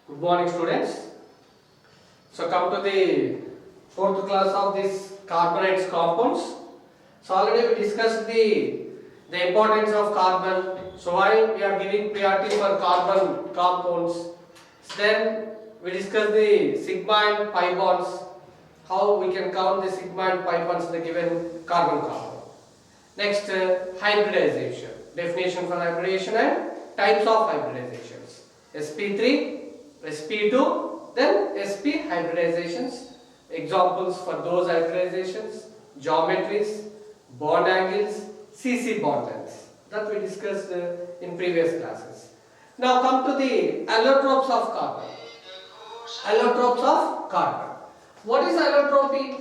Good morning, students. So come to the fourth class of this carbonates compounds. So already we discussed the importance of carbon. So why we are giving priority for carbon compounds. Then we discussed the sigma and pi bonds. How we can count the sigma and pi bonds in the given carbon compound. Next, hybridization. Definition for hybridization and types of hybridizations. sp3, sp2, then sp hybridizations. Examples for those hybridizations: geometries, bond angles, cc bond lengths. That we discussed in previous classes. Now come to the allotropes of carbon. Allotropes of carbon. What is allotropy?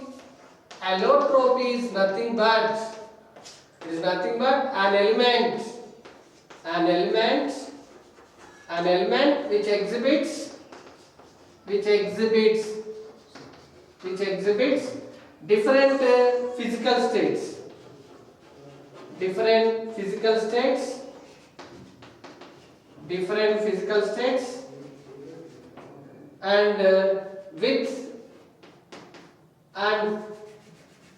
Allotropy is nothing but an element which exhibits different physical states and with and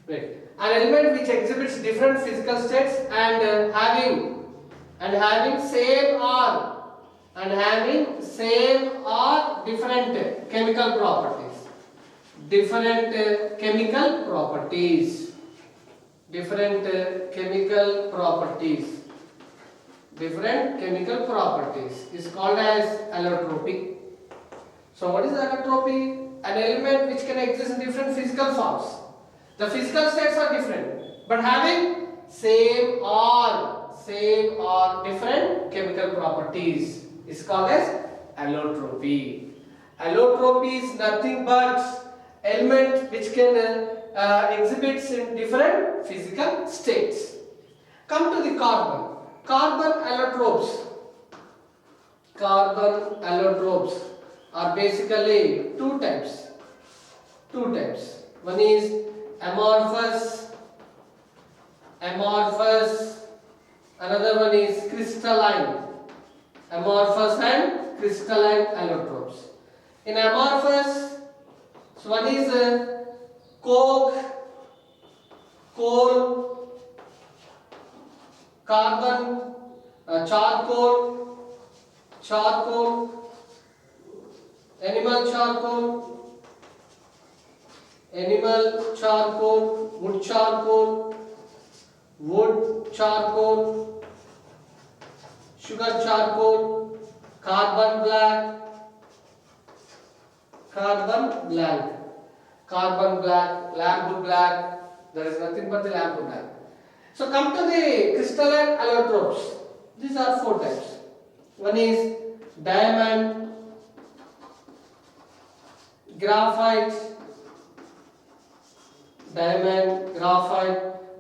wait an element which exhibits different physical states and having same or different chemical properties. Different chemical properties is called as allotropy. So what is allotropy? An element which can exist in different physical forms. The physical states are different, but having same or different chemical properties is called as allotropy. Allotropy is nothing but element which can exhibits in different physical states. Come to the carbon. Carbon allotropes are basically two types. One is amorphous, another one is crystalline. Amorphous and crystalline allotropes. In amorphous, so one is coke, coal, carbon, charcoal, animal charcoal, wood charcoal, sugar charcoal, carbon black, lamp black. There is nothing but the lamp black. So come to the crystalline allotropes. These are four types. One is diamond, graphite,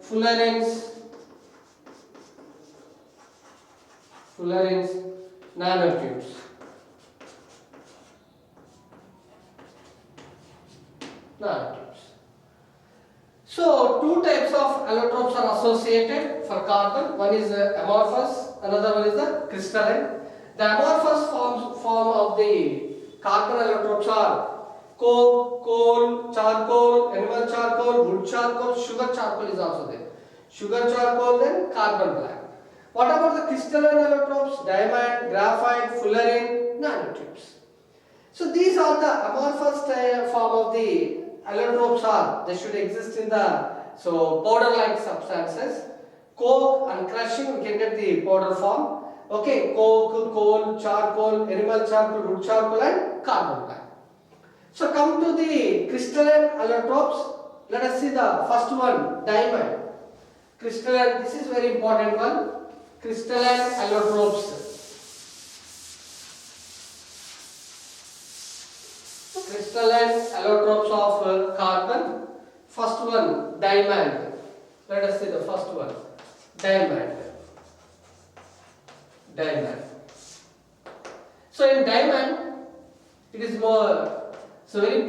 fullerenes, nanotubes. So two types of allotropes are associated for carbon. One is amorphous, another one is the crystalline. The amorphous form of the carbon allotropes are coke, coal, charcoal, animal charcoal, wood charcoal, sugar charcoal is also there. Sugar charcoal, then carbon black. What about the crystalline allotropes? Diamond, graphite, fullerene, nanotubes. So these are the amorphous form of the allotropes are. They should exist in the powder-like substances. Coke and crushing, we can get the powder form. Okay, coke, coal, charcoal, animal charcoal, wood charcoal, and carbon black. So come to the crystalline allotropes. Let us see the first one, diamond. Crystalline, this is very important one. Crystalline allotropes. Crystalline allotropes of carbon. First one, diamond. Let us see the first one, diamond. So in diamond, it is very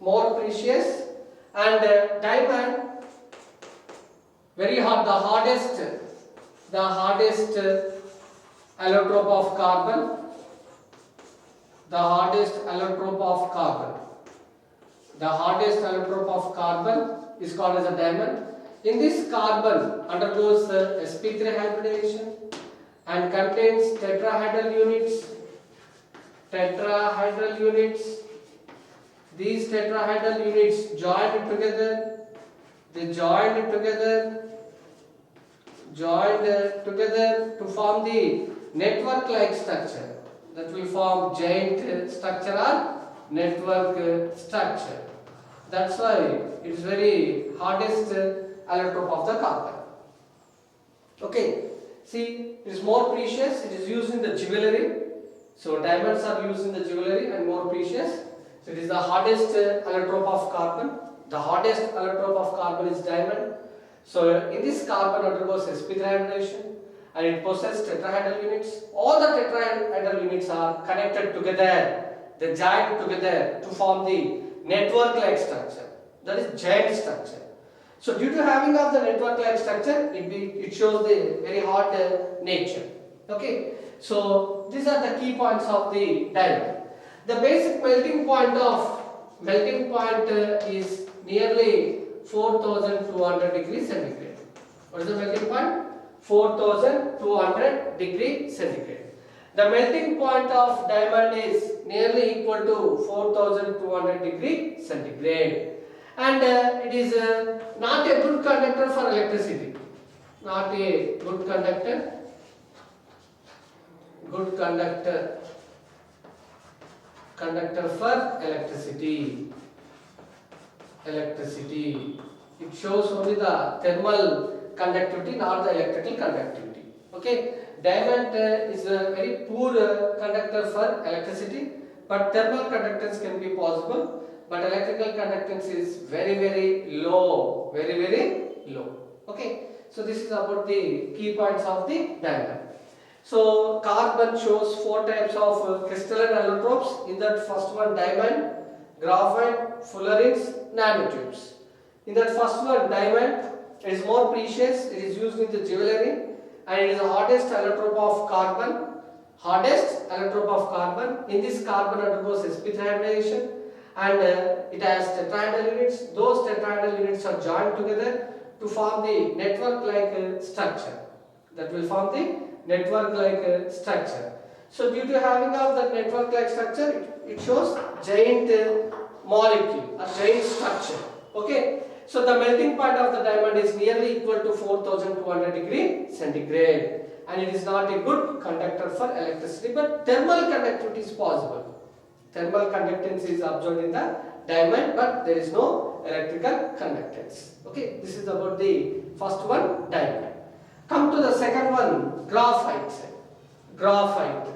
more precious, and diamond very hard, the the hardest allotrope of carbon. The hardest allotrope of carbon. The hardest allotrope of carbon is called as a diamond. In this, carbon undergoes sp3 hybridization and contains tetrahedral units. Tetrahedral units. These tetrahedral units joined together. They joined together to form the network-like structure. That will form giant structure or network structure. That's why it is very hardest allotrope of the carbon. Okay, see, it is more precious. It is used in the jewelry. So diamonds are used in the jewelry and more precious. So it is the hardest allotrope of carbon. The hardest allotrope of carbon is diamond. So in this, carbon undergoes sp3 hybridization and it possesses tetrahedral units. All the tetrahedral units are connected together. They join together to form the network-like structure. That is giant structure. So due to having of the network-like structure, it shows the very hard nature. Okay. So these are the key points of the diamond. The basic melting point is nearly 4200 degrees centigrade. What is the melting point? 4200 degrees centigrade. The melting point of diamond is nearly equal to 4200 degrees centigrade. And it is not a good conductor for electricity. Not a good conductor. Good conductor for electricity. It shows only the thermal conductivity, not the electrical conductivity. Okay, diamond is a very poor conductor for electricity, but thermal conductance can be possible, but electrical conductance is very low, very low. Okay, so this is about the key points of the diamond. So carbon shows 4 types of crystalline allotropes. In that first one, diamond, graphite, fullerenes, nanotubes. In that first one, diamond, it is more precious. It is used in the jewelry, and it is the hardest allotrope of carbon. In this, carbon undergoes sp3 hybridization, and it has tetrahedral units. Those tetrahedral units are joined together to form the network-like structure. That will form the network-like structure. So due to having of the network-like structure, it shows giant molecule, a giant structure. Okay. So the melting point of the diamond is nearly equal to 4200 degrees centigrade, and it is not a good conductor for electricity, but thermal conductivity is possible. Thermal conductance is observed in the diamond, but there is no electrical conductance. Okay, this is about the first one, diamond. Come to the second one, graphite. Graphite.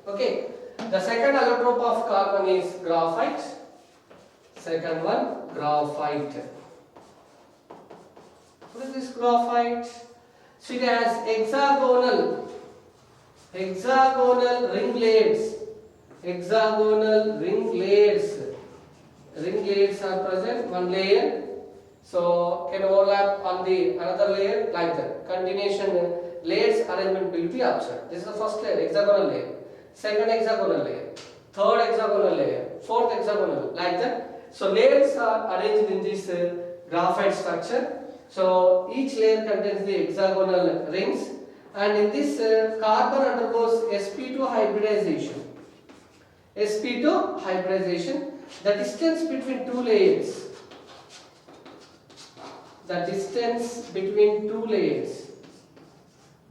Okay, the second allotrope of carbon is graphite. Second one, graphite. What is this graphite? So it has hexagonal ring layers. Ring layers are present, one layer. So can overlap on the another layer like that. Continuation layers arrangement will be observed. This is the first layer, hexagonal layer. Second hexagonal layer. Third hexagonal layer. Fourth hexagonal, like that. So layers are arranged in this graphite structure. So each layer contains the hexagonal rings, and in this carbon undergoes sp2 hybridization. The distance between two layers.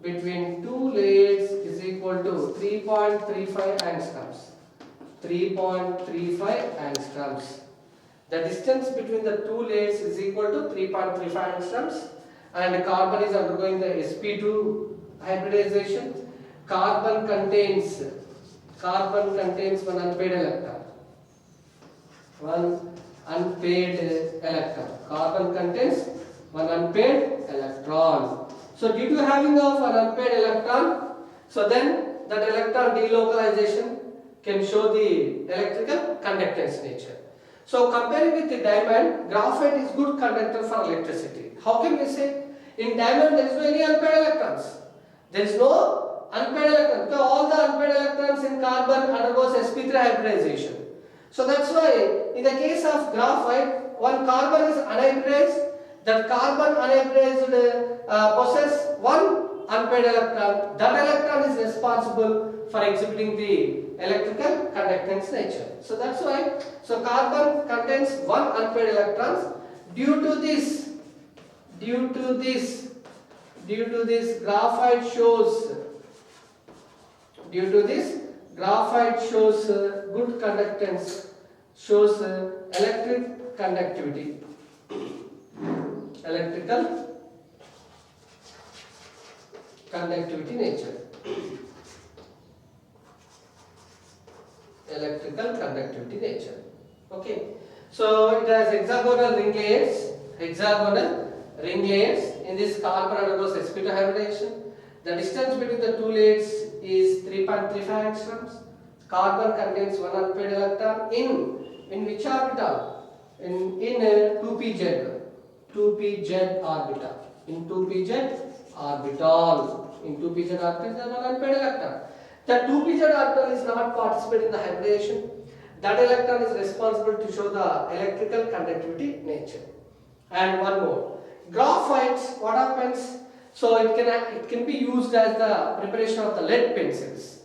Between two layers is equal to 3.35 angstroms. 3.35 angstroms. The distance between the two layers is equal to 3.35 angstroms, and carbon is undergoing the sp2 hybridization. Carbon contains one unpaired electron. Carbon contains one unpaired electron. So due to having of an unpaired electron, so then that electron delocalization can show the electrical conductance nature. So comparing with the diamond, graphite is good conductor for electricity. How can we say? In diamond there is no any unpaired electrons. There is no unpaired electrons. Because all the unpaired electrons in carbon undergoes sp3 hybridization. So that's why in the case of graphite, one carbon is anhydrized. That carbon anhydrized possess one unpaired electron. That electron is responsible for exhibiting the electrical conductance nature. So that's why, so carbon contains one unpaired electrons. Due to this graphite shows good conductance, shows electric conductivity, electrical conductivity nature. Electrical conductivity nature. Okay. So it has hexagonal ring layers. In this carbon undergoes sp2 hybridization. The distance between the two layers is 3.35 angstroms. Carbon contains one unpaired electron in which orbital? In 2pz. 2pz orbital. In 2pz orbital. In 2pz orbital there is one unpaired electron. The 2pz orbital is not participating in the hybridization. That electron is responsible to show the electrical conductivity nature. And one more. Graphite, what happens? So it can be used as the preparation of the lead pencils.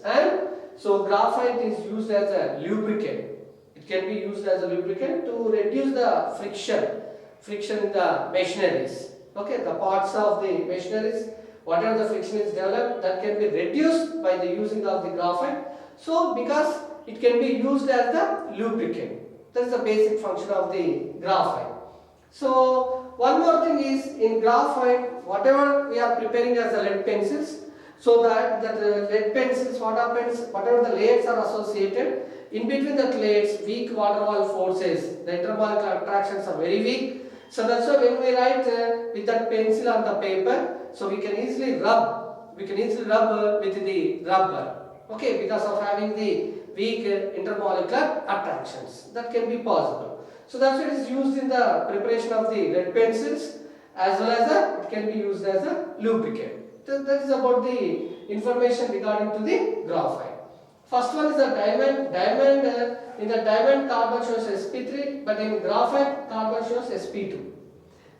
And so graphite is used as a lubricant. It can be used as a lubricant to reduce the friction in the machineries. Okay, the parts of the machineries, whatever the friction is developed, that can be reduced by the using of the graphite. So because it can be used as the lubricant. That is the basic function of the graphite. So one more thing is, in graphite, whatever we are preparing as the lead pencils, so that lead pencils, what happens, whatever the layers are associated, in between the layers, weak van der Waals forces, the intermolecular attractions are very weak. So that's why when we write with that pencil on the paper, so we can easily rub with the rubber. Okay, because of having the weak intermolecular attractions, that can be possible. So that's why it is used in the preparation of the lead pencils, as well as it can be used as a lubricant. That is about the information regarding to the graphite. First one is the diamond. In the diamond, carbon shows sp3, but in graphite, carbon shows sp2.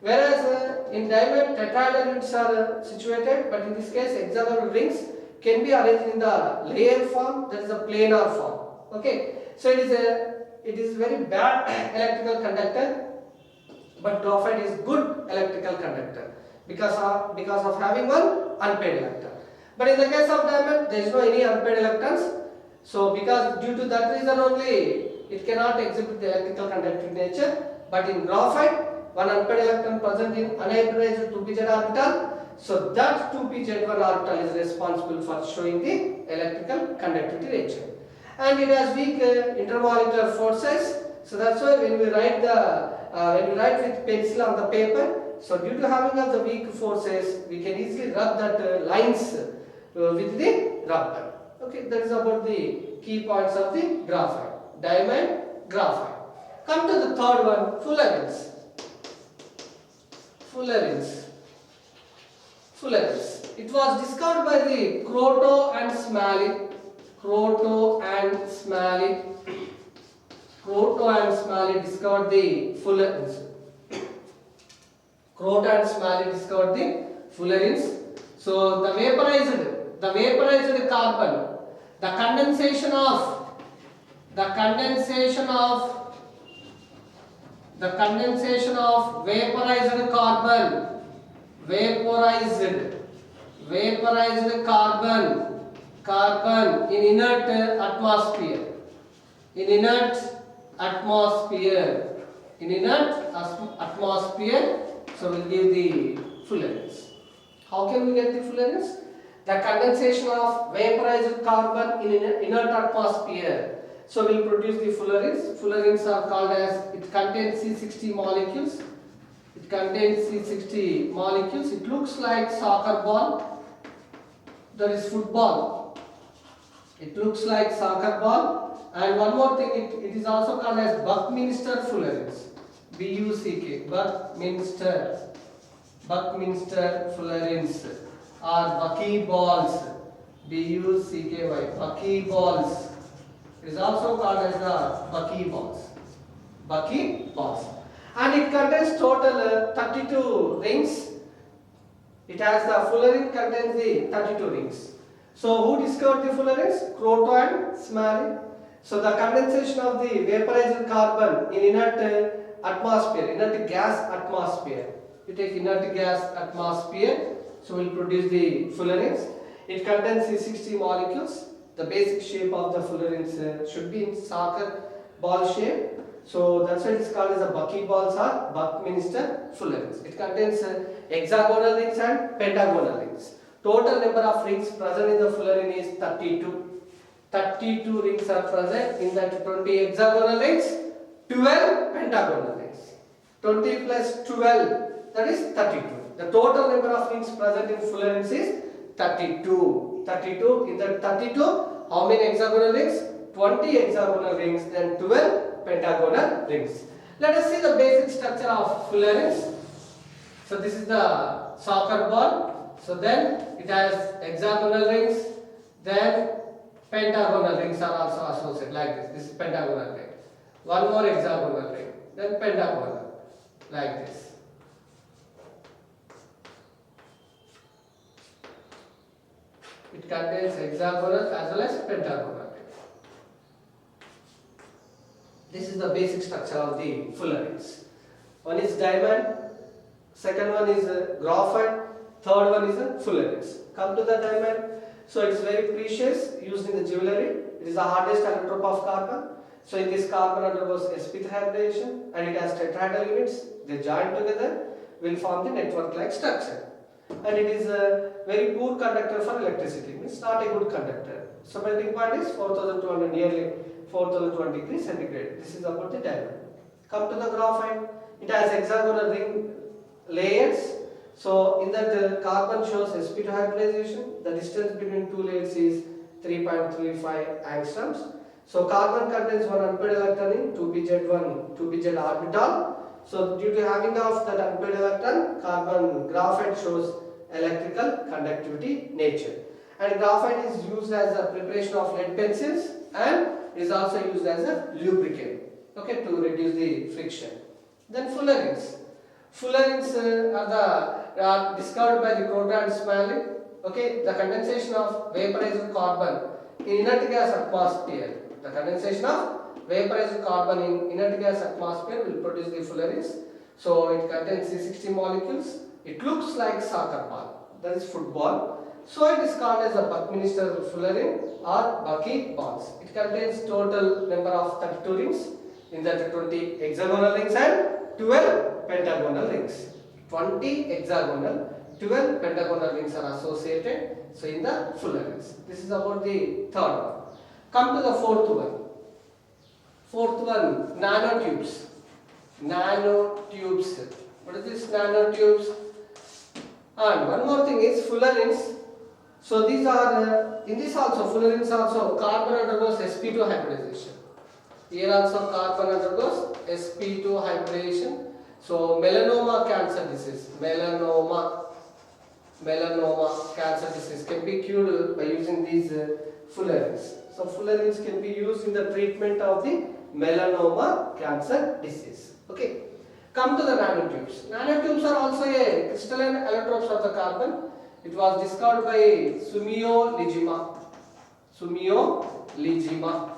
Whereas in diamond, tetrahedral rings are situated, but in this case, hexagonal rings can be arranged in the layer form, that is a planar form. Okay, so it is very bad electrical conductor, but graphite is good electrical conductor because of having one unpaired electron. But in the case of diamond, there is no any unpaired electrons. So because due to that reason only, it cannot exhibit the electrical conductive nature. But in graphite, one unpaired electron present in unhybridized 2pz orbital. So that 2pz1 orbital is responsible for showing the electrical conductivity nature. And it has weak intermolecular forces. So that's why when we write with pencil on the paper, so due to having of the weak forces, we can easily rub that lines with the rubber. Okay, that is about the key points of the graphite. Diamond, graphite. Come to the third one, fullerenes. It was discovered by the Kroto and Smalley. Kroto and Smalley discovered the fullerenes. So the vaporized carbon, the condensation of vaporized carbon in inert atmosphere. So we'll give the fullerenes. How can we get the fullerenes? The condensation of vaporized carbon in inert atmosphere. So we'll produce the fullerenes. Fullerenes are called as, it contains C60 molecules. It looks like soccer ball. There is football. It looks like soccer ball. And one more thing, it is also called as Buckminster Fullerenes. B-U-C-K, Buckminster Fullerenes or buckyballs. B-U-C-K-Y, buckyballs. It is also called as the buckyballs. Buckyballs. And it contains total 32 rings. It has the fullerene contains the 32 rings. So who discovered the fullerenes? Croto and Smalley. So the condensation of the vaporized carbon in inert atmosphere, inert gas atmosphere. You take inert gas atmosphere, so will produce the fullerenes. It contains the 60 molecules. The basic shape of the fullerenes should be in soccer ball shape. So that's why it is called as a buckyballs or Buckminster Fullerenes. It contains hexagonal rings and pentagonal rings. Total number of rings present in the fullerene is 32. 32 rings are present in that 20 hexagonal rings, 12 pentagonal rings. 20 plus 12, that is 32. The total number of rings present in fullerenes is 32. 32. In the 32, how many hexagonal rings? 20 hexagonal rings, then 12 pentagonal rings. Let us see the basic structure of fullerenes. So this is the soccer ball. So then it has hexagonal rings, then pentagonal rings are also associated like this. This is pentagonal ring. One more hexagonal ring, then pentagonal, like this. It contains hexagonal as well as pentagonal ring. This is the basic structure of the fullerenes. One is diamond, second one is graphite, third one is fullerenes. Come to the diamond. So it is very precious, used in the jewelry. It is the hardest allotrope of carbon. So in this carbon undergoes sp3 hybridization and it has tetrahedral units. They join together, will form the network-like structure. And it is a very poor conductor for electricity. Means not a good conductor. So melting point is 4200, nearly 4020 degrees centigrade. This is about the diamond. Come to the graphite. It has hexagonal ring layers. So in that carbon shows sp2 hybridization. The distance between two layers is 3.35 angstroms. So carbon contains one unpaired electron in 2pz1, 2pz orbital. So due to having of that unpaired electron, carbon graphite shows electrical conductivity nature. And graphite is used as a preparation of lead pencils and is also used as a lubricant, okay, to reduce the friction. Then fullerenes. Fullerenes are discovered by the Croto and Smalley. Okay, the condensation of vaporized carbon in inert gas atmosphere. The condensation of vaporized carbon in inert gas atmosphere will produce the fullerenes. So it contains the 60 molecules. It looks like soccer ball. That is football. So it is called as a Buckminster Fullerene or buckyballs. It contains total number of 32 rings. In that 20 hexagonal rings and 12 pentagonal rings. 20 hexagonal, 12 pentagonal rings are associated. So in the fullerenes. This is about the third one. Come to the fourth one. Fourth one, nanotubes. Nanotubes. What is this nanotubes? And one more thing is fullerenes. So these are, in this also, fullerenes also, carbon undergoes sp2 hybridization. Here also carbon undergoes sp2 hybridization. So melanoma cancer disease, melanoma cancer disease can be cured by using these fullerenes. So fullerenes can be used in the treatment of the melanoma cancer disease. Okay. Come to the nanotubes. Nanotubes are also a crystalline allotropes of the carbon. It was discovered by Sumio Lijima. Sumio Lijima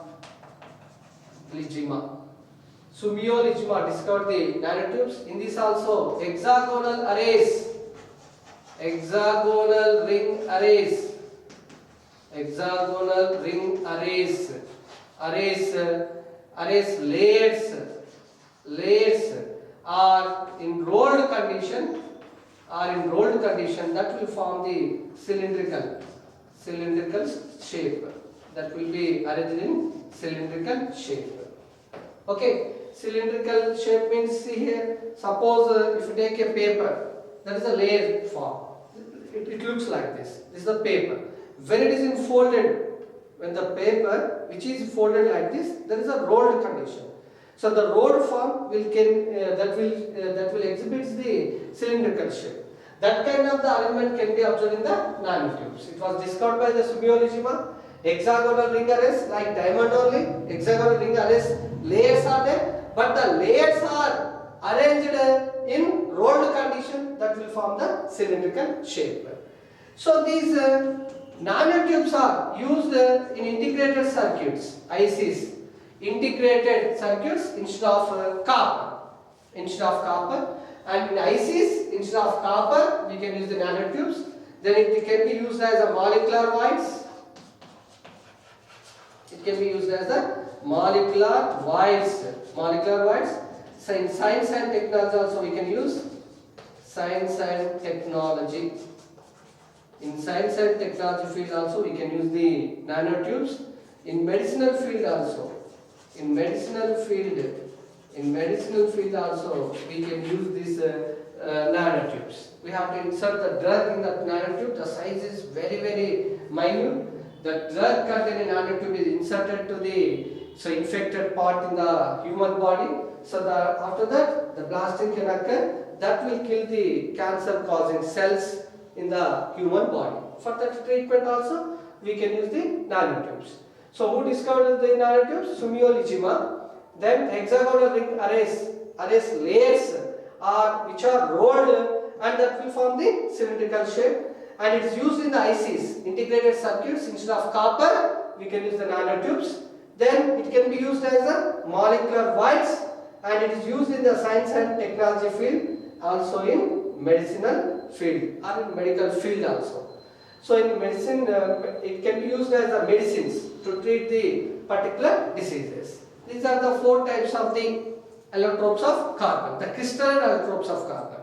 discovered the nanotubes. In this also hexagonal arrays, hexagonal ring arrays, layers are in rolled condition, that will form the cylindrical shape, that will be arranged in cylindrical shape. Okay, cylindrical shape means, see here, suppose if you take a paper, that is a layer form. It looks like this. This is the paper. When it is enfolded, when the paper which is folded like this, there is a rolled condition. So the rolled form that will exhibit the cylindrical shape. That kind of the arrangement can be observed in the nanotubes. It was discovered by the Sumio-Iijima. Hexagonal ring arrays like diamond only. Hexagonal ring arrays layers are there, but the layers are arranged in rolled condition that will form the cylindrical shape. So these nanotubes are used in integrated circuits, ICs, integrated circuits instead of copper. And in ICs, instead of copper, we can use the nanotubes. Then it can be used as a molecular voids. It can be used as a molecular voids. So in science and technology also we can use science and technology. In science and technology field also we can use the nanotubes. In medicinal field also. In medicinal field also we can use these nanotubes. We have to insert the drug in that nanotube. The size is very, very minute. The drug containing nanotube is inserted to the infected part in the human body. So after that the blasting can occur. That will kill the cancer causing cells in the human body. For that treatment also we can use the nanotubes. So who discovered the nanotubes? Sumio-Iijima. Then hexagonal ring arrays layers which are rolled and that will form the cylindrical shape, and it is used in the ICs, integrated circuits. Instead of copper we can use the nanotubes. Then it can be used as a molecular voids, and it is used in the science and technology field, also in medicinal field or in medical field also. So in medicine it can be used as a medicines to treat the particular diseases. These are the 4 types of the allotropes of carbon, the crystalline allotropes of carbon.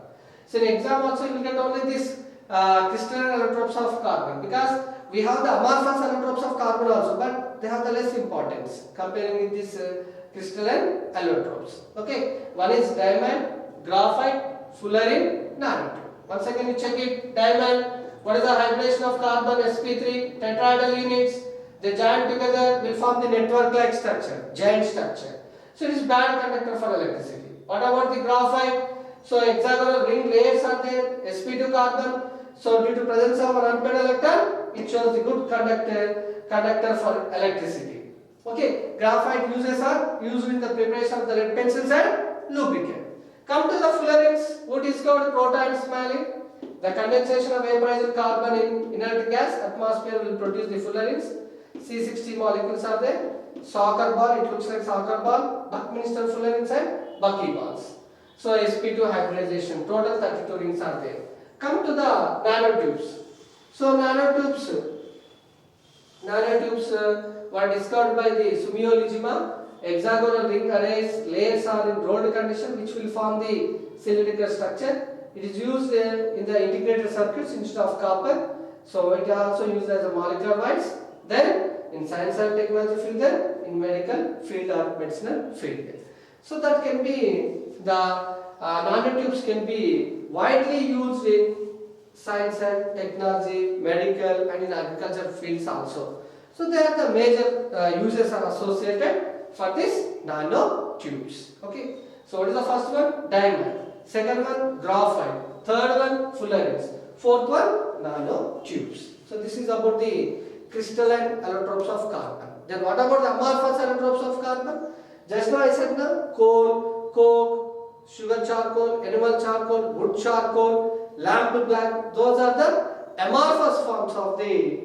So in exam also you will get only this crystalline allotropes of carbon, because we have the amorphous allotropes of carbon also, but they have the less importance comparing with this crystalline allotropes. Okay, one is diamond, graphite, fullerene, nanotube. Once again you check it. Diamond, what is the hybridization of carbon? sp3, tetrahedral units. They join together will form the network-like structure, giant structure. So it is bad conductor for electricity. What about the graphite? So hexagonal ring layers are there, sp2 carbon. So due to presence of an unpaired electron, it shows the good conductor for electricity. Okay, graphite uses are used in the preparation of the lead pencils and lubricant. Come to the fullerenes. Who discovered proton smiling? The condensation of vaporized carbon in inert gas atmosphere will produce the fullerenes. C60 molecules are there. Soccer ball, it looks like soccer ball. Buckminster fullerenes and buckyballs. So sp2 hybridization, total 32 rings are there. Come to the nanotubes. So nanotubes were discovered by the Sumio-Iijima. Hexagonal ring arrays layers are in rolled condition which will form the cylindrical structure. It is used in the integrated circuits instead of copper. So it is also used as a molecular voids. Then in science and technology field, then in medical field or medicinal field. So that can be the nanotubes can be widely used in science and technology, medical and in agriculture fields also. So they are the major uses are associated for this nanotubes. Okay. So what is the first one? Diamond. Second one, graphite. Third one, fullerenes. Fourth one, nanotubes. So this is about the crystalline allotropes of carbon. Then what about the amorphous allotropes of carbon? Just now I said na, coal, coke, sugar charcoal, animal charcoal, wood charcoal, lamp black. Those are the amorphous forms of the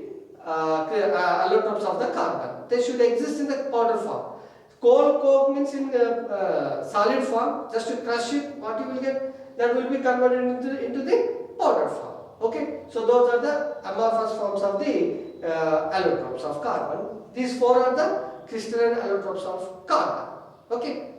allotropes of the carbon. They should exist in the powder form. Coal, coke means in the solid form. Just to crush it, what you will get, that will be converted into the powder form. Okay, so those are the amorphous forms of the allotropes of carbon. These 4 are the crystalline allotropes of carbon. Okay.